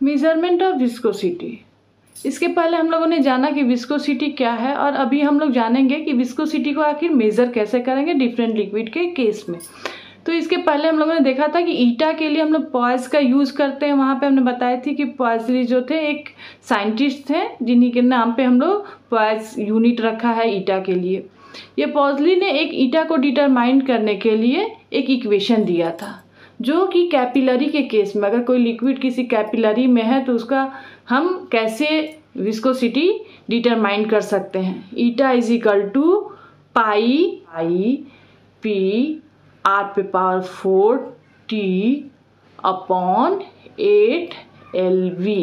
Measurement of viscosity. इसके पहले हम लोगों ने जाना कि विस्कोसिटी क्या है, और अभी हम लोग जानेंगे कि विस्कोसिटी को आखिर मेज़र कैसे करेंगे डिफरेंट लिक्विड के केस में। तो इसके पहले हम लोगों ने देखा था कि ईटा के लिए हम लोग पॉइज का यूज़ करते हैं। वहाँ पे हमने बताई थी कि पॉइजली जो थे एक साइंटिस्ट थे जिन्हीं के नाम पे हम लोग पॉइज यूनिट रखा है ईटा के लिए। ये पॉइजली ने एक ईटा को डिटरमाइन करने के लिए एक इक्वेशन दिया था, जो कि कैपिलरी के केस में अगर कोई लिक्विड किसी कैपिलरी में है तो उसका हम कैसे विस्कोसिटी डिटरमाइन कर सकते हैं। Eta is equal to pi P R पे पावर 4 टी अपॉन 8 LV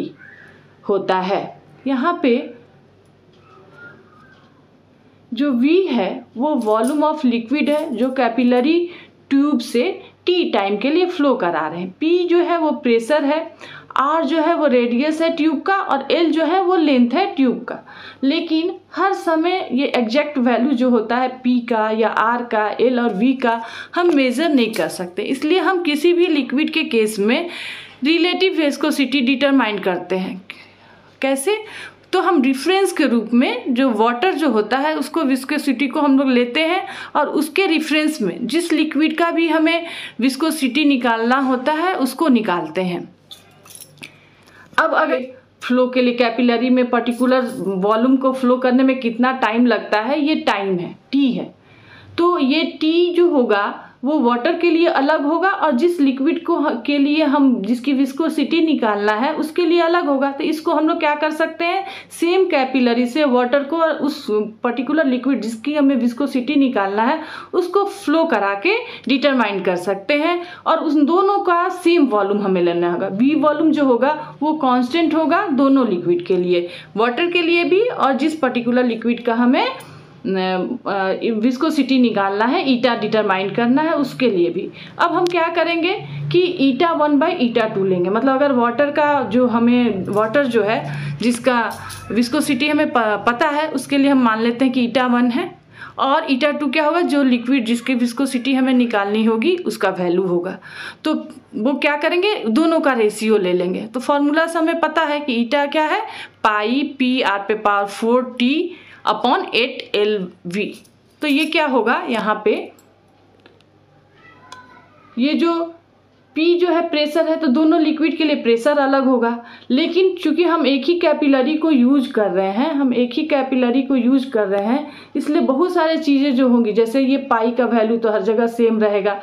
होता है। यहाँ पे जो V है वो वॉल्यूम ऑफ लिक्विड है जो कैपिलरी ट्यूब से T टाइम के लिए फ्लो करा रहे हैं। P जो है वो प्रेशर है, R जो है वो रेडियस है ट्यूब का, और L जो है वो लेंथ है ट्यूब का। लेकिन हर समय ये एग्जैक्ट वैल्यू जो होता है P का या R का, L और V का हम मेज़र नहीं कर सकते। इसलिए हम किसी भी लिक्विड के केस में रिलेटिव विस्कोसिटी डिटरमाइन करते हैं। कैसे? तो हम रिफरेंस के रूप में जो वाटर जो होता है उसको विस्कोसिटी को हम लोग लेते हैं, और उसके रिफरेंस में जिस लिक्विड का भी हमें विस्कोसिटी निकालना होता है उसको निकालते हैं। अब अगर फ्लो के लिए कैपिलरी में पर्टिकुलर वॉल्यूम को फ्लो करने में कितना टाइम लगता है, ये टाइम है, टी है। तो ये टी जो होगा वो वाटर के लिए अलग होगा, और जिस लिक्विड को के लिए हम जिसकी विस्कोसिटी निकालना है उसके लिए अलग होगा। तो इसको हम लोग क्या कर सकते हैं, सेम कैपिलरी से वाटर को और उस पर्टिकुलर लिक्विड जिसकी हमें विस्कोसिटी निकालना है उसको फ्लो करा के डिटरमाइन कर सकते हैं, और उस दोनों का सेम वॉल्यूम हमें लेना होगा। वी वॉल्यूम जो होगा वो कांस्टेंट होगा दोनों लिक्विड के लिए, वाटर के लिए भी और जिस पर्टिकुलर लिक्विड का हमें विस्कोसिटी निकालना है, ईटा डिटरमाइन करना है, उसके लिए भी। अब हम क्या करेंगे कि ईटा 1/ईटा 2 लेंगे। मतलब अगर वाटर का जो हमें वाटर जो है जिसका विस्कोसिटी हमें पता है उसके लिए हम मान लेते हैं कि ईटा 1 है, और ईटा 2 क्या होगा, जो लिक्विड जिसकी विस्कोसिटी हमें निकालनी होगी उसका वैल्यू होगा। तो वो क्या करेंगे, दोनों का रेशियो ले लेंगे। तो फॉर्मूला से हमें पता है कि ईटा क्या है, पाई पी आर पे पावर 4 टी अपॉन 8 LV। तो ये क्या होगा, यहाँ पे ये जो P जो है प्रेशर है, तो दोनों लिक्विड के लिए प्रेशर अलग होगा। लेकिन चूंकि हम एक ही कैपिलरी को यूज कर रहे हैं, इसलिए बहुत सारे चीज़ें जो होंगी, जैसे ये पाई का वैल्यू तो हर जगह सेम रहेगा,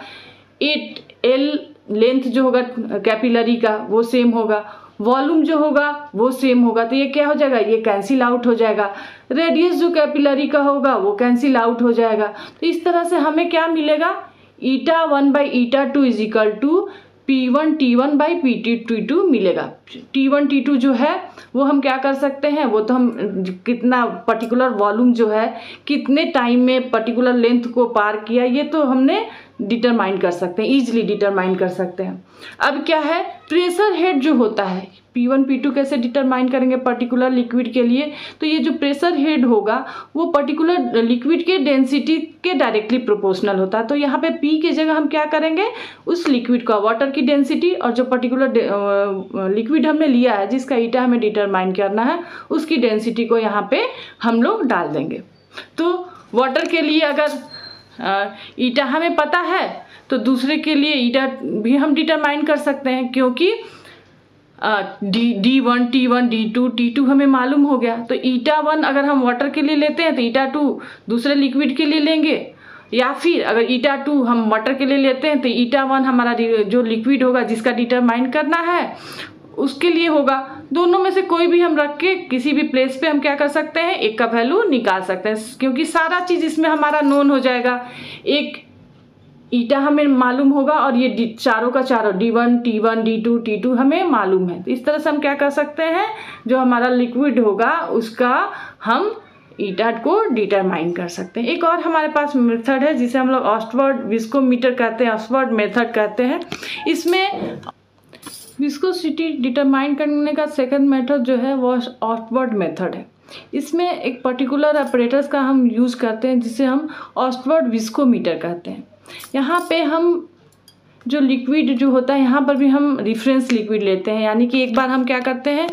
8L लेंथ जो होगा कैपिलरी का वो सेम होगा, वॉल्यूम जो होगा वो सेम होगा। तो ये क्या हो जाएगा, ये कैंसिल आउट हो जाएगा। रेडियस जो कैपिलरी का होगा वो कैंसिल आउट हो जाएगा। तो इस तरह से हमें क्या मिलेगा, ईटा 1/ईटा 2 is equal to P1 T1/PT2 मिलेगा। T1 T2 जो है वो हम क्या कर सकते हैं, वो तो हम कितना पर्टिकुलर वॉल्यूम जो है कितने टाइम में पर्टिकुलर लेंथ को पार किया, ये तो हमने डिटरमाइन कर सकते हैं, ईजिली डिटरमाइन कर सकते हैं। अब क्या है, प्रेशर हेड जो होता है, P1 P2 कैसे डिटरमाइन करेंगे पर्टिकुलर लिक्विड के लिए, तो ये जो प्रेशर हेड होगा वो पर्टिकुलर लिक्विड के डेंसिटी के डायरेक्टली प्रोपोर्शनल होता है। तो यहाँ पे P की जगह हम क्या करेंगे, उस लिक्विड का वाटर की डेंसिटी और जो पर्टिकुलर लिक्विड हमने लिया है जिसका ईटा हमें डिटरमाइन करना है उसकी डेंसिटी को यहाँ पे हम लोग डाल देंगे। तो वाटर के लिए अगर ईटा हमें पता है तो दूसरे के लिए ईटा भी हम डिटरमाइन कर सकते हैं, क्योंकि D1 T1 D2 T2 हमें मालूम हो गया। तो ईटा 1 अगर हम वाटर के लिए लेते हैं तो ईटा 2 दूसरे लिक्विड के लिए लेंगे, या फिर अगर ईटा 2 हम वाटर के लिए लेते हैं तो ईटा 1 हमारा जो लिक्विड होगा जिसका डिटरमाइन करना है उसके लिए होगा। दोनों में से कोई भी हम रख के किसी भी प्लेस पे हम क्या कर सकते हैं, एक का वैल्यू निकाल सकते हैं, क्योंकि सारा चीज़ इसमें हमारा नोन हो जाएगा। एक ईटा हमें मालूम होगा और ये चारों का चारों D1 T1 D2 T2 हमें मालूम है। तो इस तरह से हम क्या कर सकते हैं, जो हमारा लिक्विड होगा उसका हम ईटा को डिटरमाइन कर सकते हैं। एक और हमारे पास मेथड है जिसे हम लोग ऑस्टवर्ड विस्कोमीटर कहते हैं, ऑस्टवर्ड मेथड कहते हैं। इसमें विस्कोसिटी डिटरमाइन करने का सेकंड मेथड जो है वो ऑस्टवर्ड मेथड है। इसमें एक पर्टिकुलर ऑपरेटर्स का हम यूज़ करते हैं जिसे हम ऑस्टवर्ड विस्कोमीटर कहते हैं। यहाँ पे हम जो लिक्विड जो होता है यहाँ पर भी हम रेफरेंस लिक्विड लेते हैं, यानी कि एक बार हम क्या करते हैं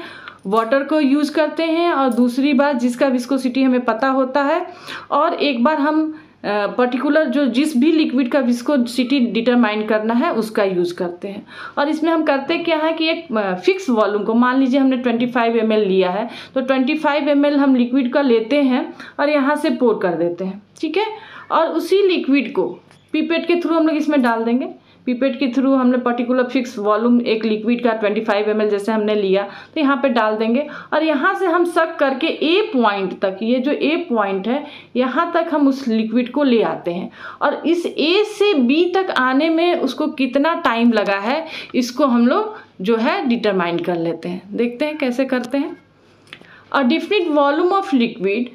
वाटर को यूज़ करते हैं और दूसरी बार जिसका विस्कोसिटी हमें पता होता है, और एक बार हम पर्टिकुलर जो जिस भी लिक्विड का विस्कोसिटी डिटरमाइन करना है उसका यूज़ करते हैं। और इसमें हम करते क्या है कि एक फिक्स वॉल्यूम को, मान लीजिए हमने 25 ml लिया है तो 25 ml हम लिक्विड का लेते हैं और यहाँ से पोर कर देते हैं, ठीक है। और उसी लिक्विड को पिपेट के थ्रू हम लोग इसमें डाल देंगे। पिपेट के थ्रू हमने पर्टिकुलर फिक्स वॉल्यूम एक लिक्विड का 25 ml जैसे हमने लिया तो यहाँ पे डाल देंगे, और यहाँ से हम सक करके ए पॉइंट तक, ये जो ए पॉइंट है यहाँ तक हम उस लिक्विड को ले आते हैं। और इस ए से बी तक आने में उसको कितना टाइम लगा है इसको हम लोग जो है डिटरमाइन कर लेते हैं। देखते हैं कैसे करते हैं। अ definite volume of liquid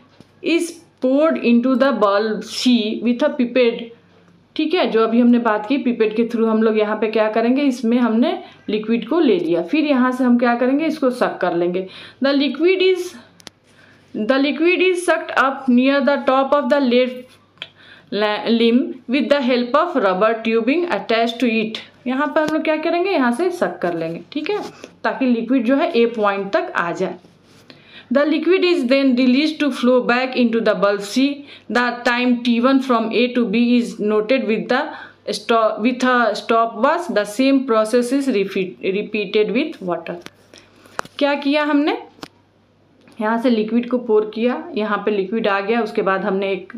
is poured into the bulb C with a pipette, ठीक है। जो अभी हमने बात की पिपेट के थ्रू हम लोग यहाँ पे क्या करेंगे, इसमें हमने लिक्विड को ले लिया, फिर यहाँ से हम क्या करेंगे इसको सक कर लेंगे। The liquid is sucked up near the top of the left limb with the help of rubber tubing attach to it. यहाँ पर हम लोग क्या करेंगे, यहाँ से सक कर लेंगे, ठीक है, ताकि लिक्विड जो है ए पॉइंट तक आ जाए। The liquid is then released to flow back into the bulb C. The time T1 from A to B is noted with a stopwatch. The same process is repeated with water. क्या किया हमने, यहाँ से liquid को पोर किया, यहाँ पे liquid आ गया, उसके बाद हमने एक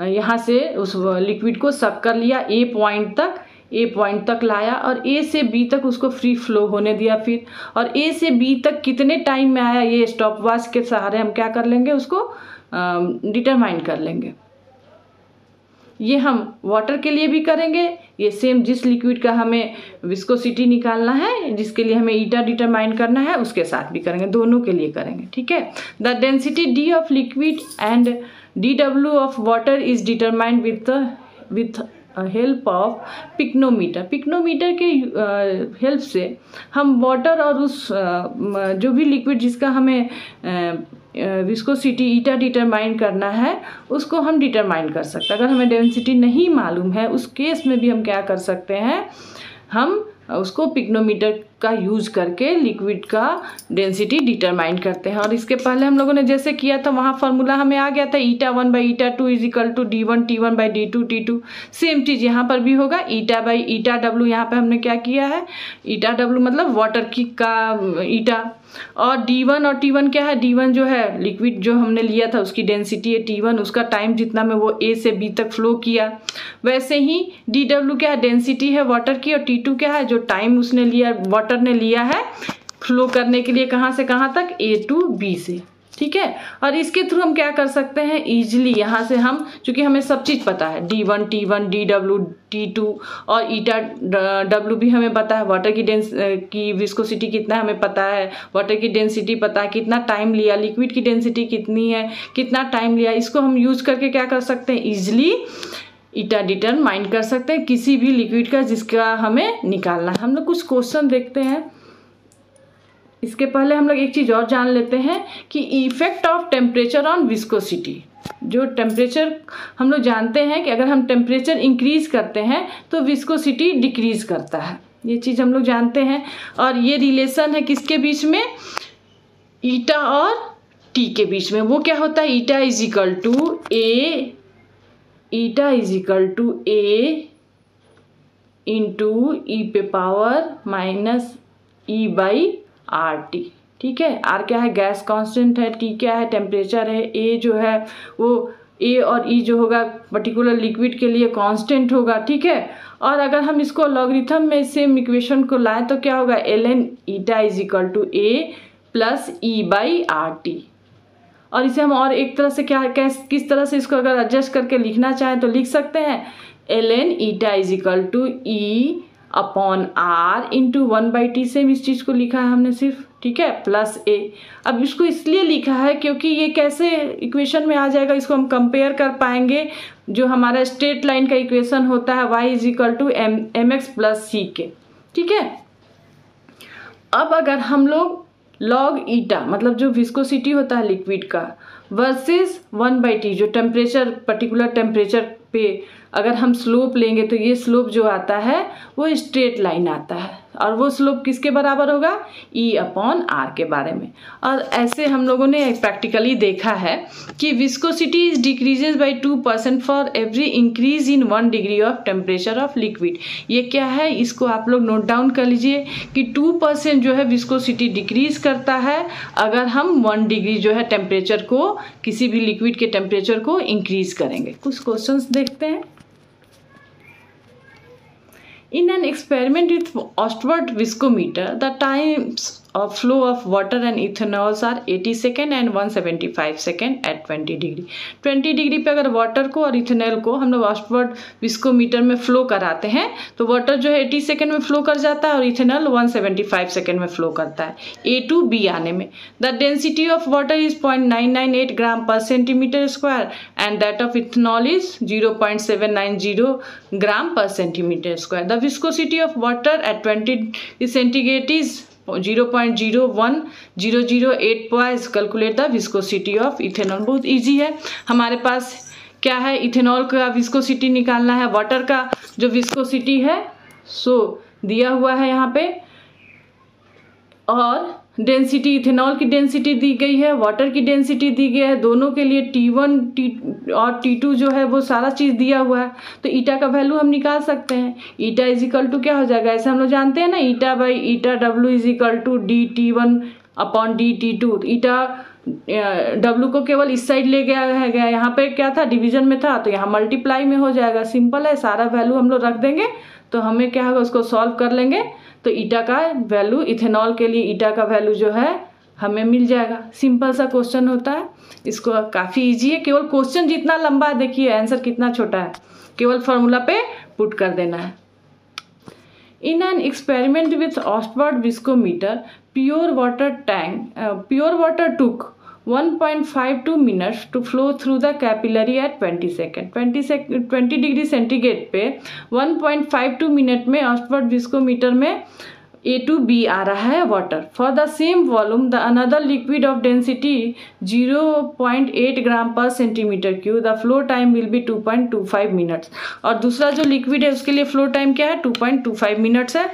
यहाँ से उस लिक्विड को सक कर लिया, ए पॉइंट तक लाया और ए से बी तक उसको फ्री फ्लो होने दिया फिर, और ए से बी तक कितने टाइम में आया ये स्टॉप वॉच के सहारे हम क्या कर लेंगे उसको डिटरमाइन कर लेंगे। ये हम वाटर के लिए भी करेंगे, ये सेम जिस लिक्विड का हमें विस्कोसिटी निकालना है, जिसके लिए हमें ईटा डिटरमाइन करना है, उसके साथ भी करेंगे, दोनों के लिए करेंगे, ठीक है। The density D of liquid and DW of water is determined with help of pycnometer. Pycnometer के हेल्प से हम वाटर और उस जो भी लिक्विड जिसका हमें विस्कोसिटी ईटा डिटरमाइन करना है उसको हम डिटरमाइन कर सकते हैं। अगर हमें डेंसिटी नहीं मालूम है उस केस में भी हम क्या कर सकते हैं, हम उसको पिक्नोमीटर का यूज़ करके लिक्विड का डेंसिटी डिटरमाइन करते हैं। और इसके पहले हम लोगों ने जैसे किया था वहाँ फार्मूला हमें आ गया था ईटा1 बाई ईटा2 is equal to D1 T1 by D2 T2। Same चीज़ यहाँ पर भी होगा, ईटा बाई ईटा डब्लू, यहाँ पे हमने क्या किया है ईटा डब्लू मतलब वाटर की का ईटा, और D1 और T1 क्या है, D1 जो है लिक्विड जो हमने लिया था उसकी डेंसिटी है T1, उसका टाइम जितना में वो A से B तक फ्लो किया। वैसे ही DW क्या है, डेंसिटी है वाटर की, और T2 क्या है, जो टाइम उसने लिया वाटर ने लिया है फ्लो करने के लिए कहाँ से कहाँ तक, A to B से, ठीक है। और इसके थ्रू हम क्या कर सकते हैं इजीली, यहाँ से हम चूँकि हमें सब चीज़ पता है D1 T1 DW T2 और ईटा W भी हमें पता है, वाटर की विस्कोसिटी कितना है हमें पता है, वाटर की डेंसिटी पता है, कितना टाइम लिया, लिक्विड की डेंसिटी कितनी है, कितना टाइम लिया, इसको हम यूज़ करके क्या कर सकते हैं इजीली ईटा डिटरमाइन कर सकते हैं किसी भी लिक्विड का जिसका हमें निकालना है। हम लोग कुछ क्वेश्चन देखते हैं। इसके पहले हम लोग एक चीज़ और जान लेते हैं कि effect of temperature on viscosity. जो टेम्परेचर हम लोग जानते हैं कि अगर हम टेम्परेचर इंक्रीज करते हैं तो विस्कोसिटी डिक्रीज करता है, ये चीज़ हम लोग जानते हैं। और ये रिलेशन है किसके बीच में, ईटा और टी के बीच में। वो क्या होता है, eta is equal to A into E पे power minus E by R T, ठीक है। आर क्या है, गैस कांस्टेंट है, टी क्या है, टेम्परेचर है, ए जो है वो ए और ई जो होगा पर्टिकुलर लिक्विड के लिए कांस्टेंट होगा, ठीक है। और अगर हम इसको लॉगरिथम में सेम इक्वेशन को लाएं तो क्या होगा, ln eta is equal to A plus E by R T. और इसे हम और एक तरह से किस तरह से इसको अगर एडजस्ट करके लिखना चाहें तो लिख सकते हैं ln eta is equal to E upon R into 1/t। Same इस चीज़ को लिखा है हमने सिर्फ, ठीक है, प्लस ए। अब इसको इसलिए लिखा है क्योंकि ये कैसे इक्वेशन में आ जाएगा, इसको हम कंपेयर कर पाएंगे जो हमारा स्ट्रेट लाइन का इक्वेशन होता है y is equal to M X plus C के, ठीक है। अब अगर हम लोग लॉग ईटा मतलब जो विस्कोसिटी होता है लिक्विड का वर्सेस 1/t जो टेम्परेचर पर्टिकुलर टेम्परेचर पे अगर हम स्लोप लेंगे तो ये स्लोप जो आता है वो स्ट्रेट लाइन आता है, और वो स्लोप किसके बराबर होगा, E/R के बारे में। और ऐसे हम लोगों ने प्रैक्टिकली देखा है कि viscosity is decreases bye 2% for every increase in 1 degree of temperature of liquid. ये क्या है, इसको आप लोग नोट डाउन कर लीजिए कि 2% जो है विस्कोसिटी डिक्रीज करता है अगर हम 1 डिग्री जो है टेम्परेचर को, किसी भी लिक्विड के टेम्परेचर को इंक्रीज करेंगे। कुछ क्वेश्चंस देखते हैं। In an experiment with Ostwald viscometer, the times of flow of water and ethanols are 80 second and 175 second at 20 degree. 20 degree पे अगर वाटर को और इथेनॉल को हम लोग ऑस्टवर्ड विस्कोमीटर में फ्लो कराते हैं तो वाटर जो है 80 सेकेंड में फ्लो कर जाता है और इथेनॉल 175 सेकेंड में फ्लो करता है A to B आने में। The density of water is 0.998 ग्राम पर centimetre square and that of ethanol is 0.790 ग्राम पर centimetre square. The viscosity of water at 20 centigrade is 0.01008 points. Calculate the viscosity of ethanol. बहुत easy है, हमारे पास क्या है, ethanol का विस्कोसिटी निकालना है, वाटर का जो विस्कोसिटी है सो दिया हुआ है यहाँ पे, और डेंसिटी, इथेनॉल की डेंसिटी दी गई है, वाटर की डेंसिटी दी गई है, दोनों के लिए T1 और T2 जो है वो सारा चीज़ दिया हुआ है। तो ईटा का वैल्यू हम निकाल सकते हैं। ईटा इज इक्वल टू क्या हो जाएगा, ऐसे हम लोग जानते हैं ना, eta by eta W is equal to DT1/DT2। Eta W को केवल इस साइड ले गया है, यहाँ पे क्या था, डिवीजन में था, तो यहाँ मल्टीप्लाई में हो जाएगा। सिंपल है, सारा वैल्यू हम लोग रख देंगे तो हमें क्या होगा, उसको सॉल्व कर लेंगे तो ईटा का वैल्यू, इथेनॉल के लिए ईटा का वैल्यू जो है हमें मिल जाएगा। सिंपल सा क्वेश्चन होता है, इसको काफ़ी इजी है। केवल क्वेश्चन जितना लंबा है देखिए आंसर कितना छोटा है, केवल फार्मूला पे पुट कर देना है। In an experiment with Ostwald viscometer, pure water took 1.52 minutes to flow through the capillary at 20 second. 20 degree centigrade पे 1.52 मिनट में ऑस्टवर्ड विस्कोमीटर में A to B आ रहा है water. For the same volume the another liquid of density 0.8 ग्राम पर centimetre cube, the flow time will be 2.25 minutes. और दूसरा जो liquid है उसके लिए फ्लो टाइम क्या है, 2.25 मिनट्स है।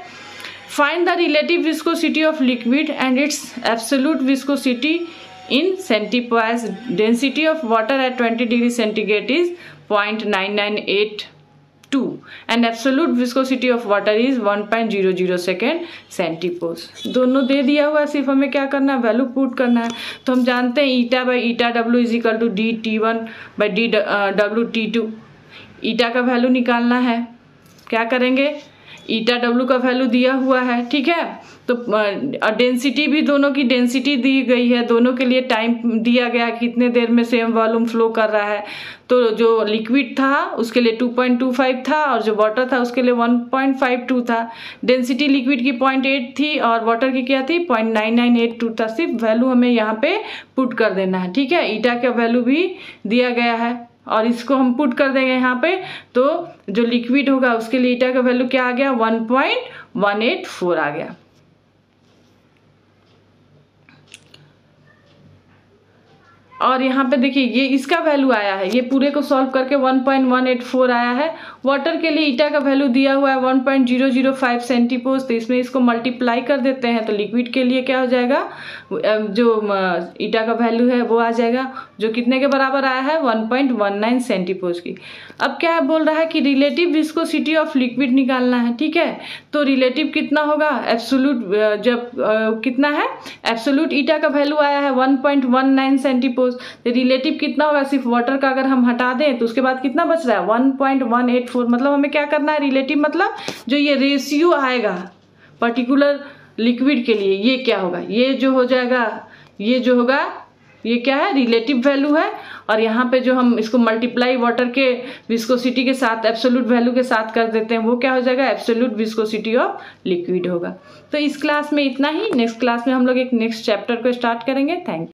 Find the relative viscosity of liquid and it's absolute viscosity in centipoise. Density of water at 20 degree centigrade is 0.9982 and absolute viscosity of water is 1.00 second centipoise. दोनों दे दिया हुआ है, सिर्फ हमें क्या करना है, वैल्यू पुट करना है। तो हम जानते हैं eta by eta W is equal to DT1/DW/T2। Eta का वैल्यू निकालना है, क्या करेंगे, ईटा W का वैल्यू दिया हुआ है, ठीक है। तो डेंसिटी भी, दोनों की डेंसिटी दी गई है, दोनों के लिए टाइम दिया गया कितने देर में सेम वॉल्यूम फ्लो कर रहा है। तो जो लिक्विड था उसके लिए 2.25 था और जो वाटर था उसके लिए 1.52 था। डेंसिटी लिक्विड की 0.8 थी और वाटर की क्या थी, 0.9982 था। सिर्फ वैल्यू हमें यहाँ पे पुट कर देना है, ठीक है। ईटा का वैल्यू भी दिया गया है और इसको हम पुट कर देंगे यहाँ पे, तो जो लिक्विड होगा उसके लिए ईटा का वैल्यू क्या आ गया, 1.184 आ गया। और यहाँ पे देखिए ये इसका वैल्यू आया है, ये पूरे को सॉल्व करके 1.184 आया है। वाटर के लिए ईटा का वैल्यू दिया हुआ है 1.005 सेंटीपोज, तो इसमें इसको मल्टीप्लाई कर देते हैं तो लिक्विड के लिए क्या हो जाएगा, जो ईटा का वैल्यू है वो आ जाएगा, जो कितने के बराबर आया है, 1.19 सेंटीपोज की। अब क्या बोल रहा है कि रिलेटिव विस्कोसिटी ऑफ लिक्विड निकालना है, ठीक है। तो रिलेटिव कितना होगा, एब्सोल्यूट जब कितना है, एब्सोल्यूट ईटा का वैल्यू आया है 1.19 सेंटीपोज, रिलेटिव कितना होगा, सिर्फ वाटर का अगर हम हटा दें तो उसके बाद कितना बच रहा है, 1.184। मतलब हमें क्या करना है, रिलेटिव मतलब जो ये रेशियो आएगा पर्टिकुलर लिक्विड के लिए, ये क्या होगा, ये जो हो जाएगा, ये जो होगा ये क्या है, रिलेटिव वैल्यू है। और यहाँ पे जो हम इसको मल्टीप्लाई वाटर के विस्कोसिटी के साथ, एब्सोल्यूट वैल्यू के साथ कर देते हैं, वो क्या हो जाएगा, एब्सोल्यूट विस्कोसिटी ऑफ लिक्विड होगा। तो इस क्लास में इतना ही। नेक्स्ट क्लास में हम लोग एक नेक्स्ट चैप्टर को स्टार्ट करेंगे। Thank you.